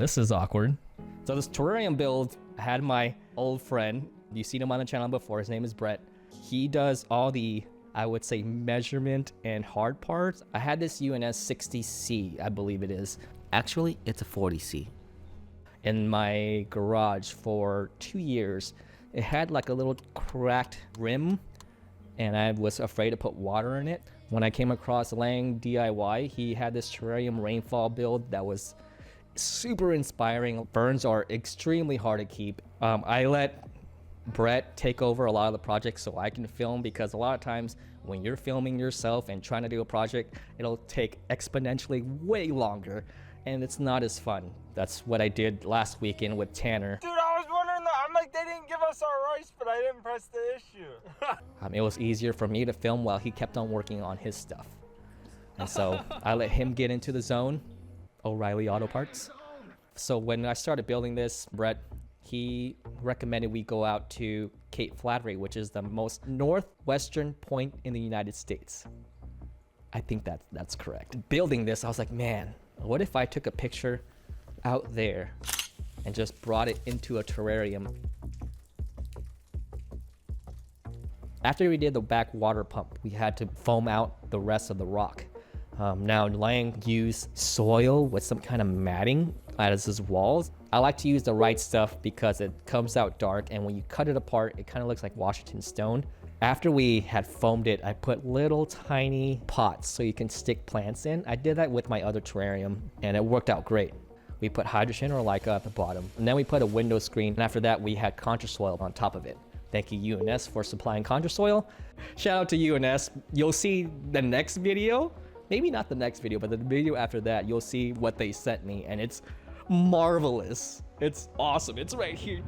this is awkward. So this terrarium build, I had my old friend, you've seen him on the channel before, his name is Brett. He does all the, I would say, measurement and hard parts. I had this UNS 60C, I believe it is. Actually, it's a 40C. In my garage for 2 years. It had like a little cracked rim, and I was afraid to put water in it. When I came across Lang DIY, he had this terrarium rainfall build that was super inspiring. Ferns are extremely hard to keep. I let Brett take over a lot of the projects so I can film, because a lot of times when you're filming yourself and trying to do a project, it'll take exponentially way longer and it's not as fun. That's what I did last weekend with Tanner. Dude, I was wondering that. I'm like, they didn't give us our rice, but I didn't press the issue. It was easier for me to film while he kept on working on his stuff. And so I let him get into the zone, O'Reilly Auto Parts. So when I started building this, Brett, he recommended we go out to Cape Flattery, which is the most northwestern point in the United States. I think that's correct. Building this, I was like, man, what if I took a picture out there and just brought it into a terrarium? After we did the back water pump, we had to foam out the rest of the rock. Now Lang used soil with some kind of matting as his walls. I like to use the right stuff because it comes out dark, and when you cut it apart, it kind of looks like Washington stone. After we had foamed it, I put little tiny pots so you can stick plants in. I did that with my other terrarium and it worked out great. We put hydrogen or LICA at the bottom, and then we put a window screen, and after that we had contra soil on top of it. Thank you UNS for supplying contra soil. Shout out to UNS. You'll see the next video, maybe not the next video, but the video after that, you'll see what they sent me, and it's marvelous. It's awesome. It's right here.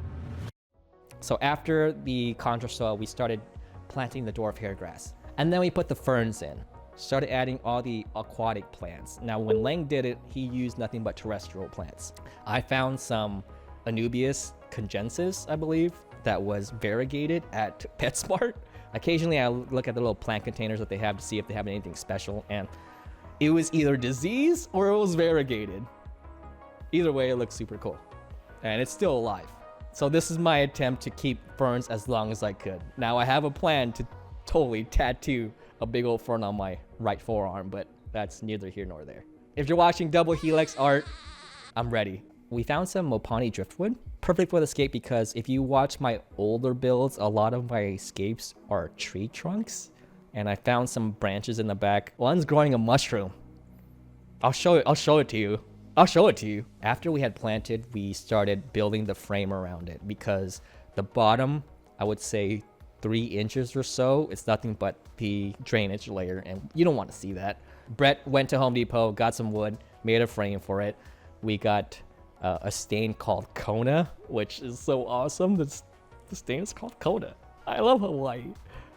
So after the contra soil, we started planting the dwarf hairgrass, and then we put the ferns in. Started adding all the aquatic plants. Now when Lang did it, he used nothing but terrestrial plants. I found some Anubias congensis, I believe, that was variegated at PetSmart. Occasionally I look at the little plant containers that they have to see if they have anything special, and it was either disease or it was variegated. Either way, it looks super cool, and it's still alive. So this is my attempt to keep ferns as long as I could. Now I have a plan to totally tattoo a big old fern on my right forearm, but that's neither here nor there. If you're watching Double Helix art, I'm ready. We found some Mopani driftwood, perfect for the scape, because if you watch my older builds, a lot of my scapes are tree trunks, and I found some branches in the back. One's growing a mushroom. I'll show it to you. I'll show it to you. After we had planted, we started building the frame around it, because the bottom, I would say 3 inches or so, it's nothing but the drainage layer, and you don't want to see that. Brett went to Home Depot, got some wood, made a frame for it. We got a stain called Kona, which is so awesome. The stain is called Kona. I love Hawaii.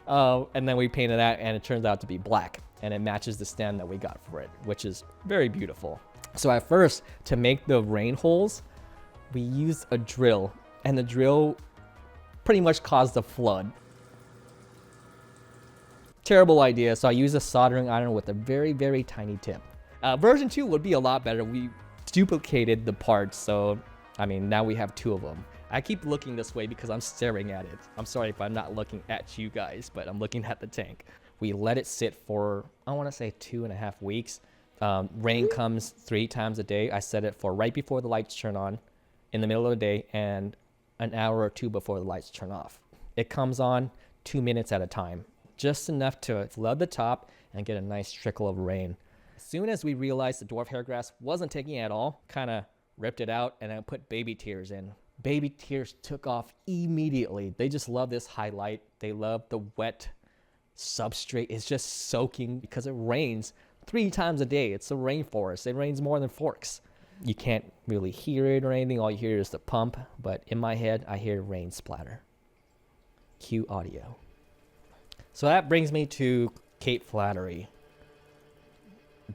And then we painted that, and it turns out to be black, and it matches the stem that we got for it, which is very beautiful. So at first, to make the rain holes, we used a drill, and the drill pretty much caused a flood. Terrible idea, so I used a soldering iron with a very, very tiny tip. Version 2 would be a lot better. We duplicated the parts, so I mean, now we have 2 of them. I keep looking this way because I'm staring at it. I'm sorry if I'm not looking at you guys, but I'm looking at the tank. We let it sit for, I want to say 2.5 weeks. Rain comes 3 times a day. I set it for right before the lights turn on, in the middle of the day, and an hour or 2 before the lights turn off. It comes on 2 minutes at a time, just enough to flood the top and get a nice trickle of rain. As soon as we realized the dwarf hairgrass wasn't taking it at all, kind of ripped it out and then put baby tears in. Baby tears took off immediately. They just love this highlight. They love the wet substrate. It's just soaking because it rains 3 times a day. It's a rainforest. It rains more than Forks. You can't really hear it or anything. All you hear is the pump, but in my head, I hear rain splatter. Cue audio. So that brings me to Cape Flattery.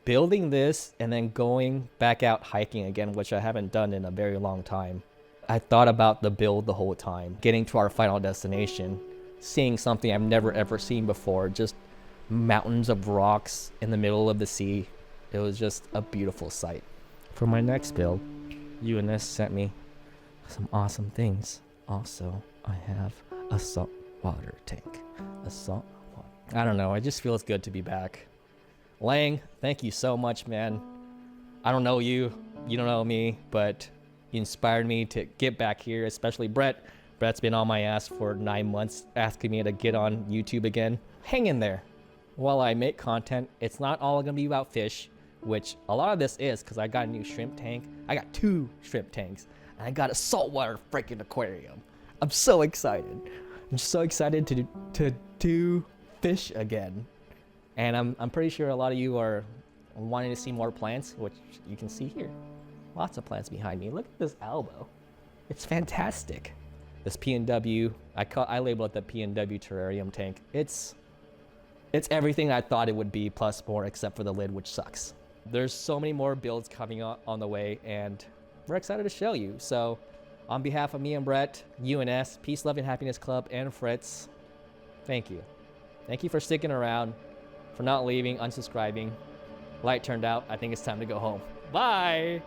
Building this and then going back out hiking again, which I haven't done in a very long time. I thought about the build the whole time, getting to our final destination, seeing something I've never ever seen before, just mountains of rocks in the middle of the sea. It was just a beautiful sight. For my next build, UNS sent me some awesome things. Also, I have a salt water tank. A salt water. I don't know. It just feels good to be back. Lang, thank you so much, man. I don't know you. You don't know me, but you inspired me to get back here, especially Brett. Brett's been on my ass for 9 months asking me to get on YouTube again. Hang in there. While I make content, it's not all going to be about fish, which a lot of this is because I got a new shrimp tank. I got 2 shrimp tanks, and I got a saltwater freaking aquarium. I'm so excited. I'm so excited to do fish again. And I'm pretty sure a lot of you are wanting to see more plants, which you can see here. Lots of plants behind me. Look at this elbow. It's fantastic. This P&W, I label it the P&W terrarium tank. It's everything I thought it would be plus more, except for the lid, which sucks. There's so many more builds coming on the way, and we're excited to show you. So on behalf of me and Brett, UNS, Peace, Love, and Happiness Club, and Fritz, thank you. Thank you for sticking around, for not leaving, unsubscribing. Light turned out. I think it's time to go home. Bye.